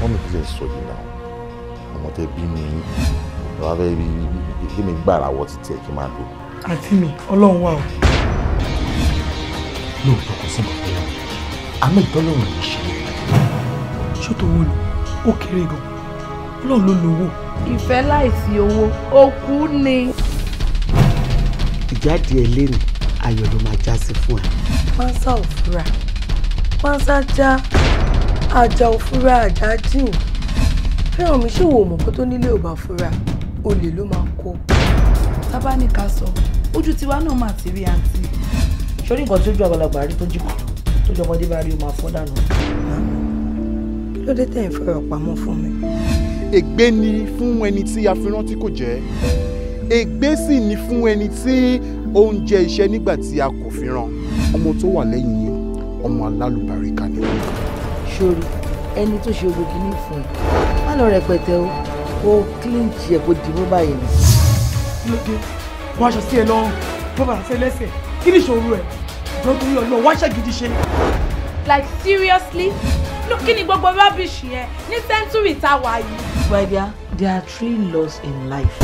wọ́n mi kì í sọ yìí náà ọmọ tẹ bí mi wàá fẹ́ bí mi gbàrà wọ títí ẹ̀ kí n máa lò. àǹtí mi ọlọ́run wà o. lóòótọ́ kò sí nǹkan tó àmọ́ ìtọ́lọ́run yìí ṣe é. ṣó tó wọ́n ni ó kéré gan ọlọ́run ló lówó. ìfẹ́ láìsí owó òkú ni. ìjáde ẹ lẹ́nu ayọ̀ ló máa já sí fún ẹ. pánsá ò fura pánsá já àjà ò fura àjà jìn fẹ́ràn mi ṣì wò mọ̀ pé tó nílé ò bá fura olè ló máa kó. tábà ní ká sọ ojú tiwa náà máa ti rí àǹtí. sórí nǹkan tí ojú àgbàlagbà rí tó jí kù tó jọ ọmọdé bá rí o máa fọ́ dànù. kí ló dé tẹ̀ ń fẹ́ràn pamọ́ fún mi. ègbé ni fún ẹni tí a fi rántí kò jẹ́ ègbé sì ni fún ẹni tí ó ń jẹ iṣẹ́ nígbà tí a kò fi rán. ọmọ tó wà lẹ́yìn yìí ọmọ alálùbáríkà ni. sórí ẹni tó ṣe ogun kìíní fún ẹ má lọ rẹpẹtẹ o kó kílíǹkì ẹ kó dìbò báyìí ni. kí ló dé wọ́n aṣọ sí ẹ lọ́rùn tó bàrà sí ẹ lẹ́sẹ̀ kí ni ìṣòro ẹ̀ ìjọ torí ọlọ́run wá ṣàgídí ṣe. like seriously look kí ni gbogbo rubbish yẹn ní century tá a wà yìí. my dear, there are 3 laws in life.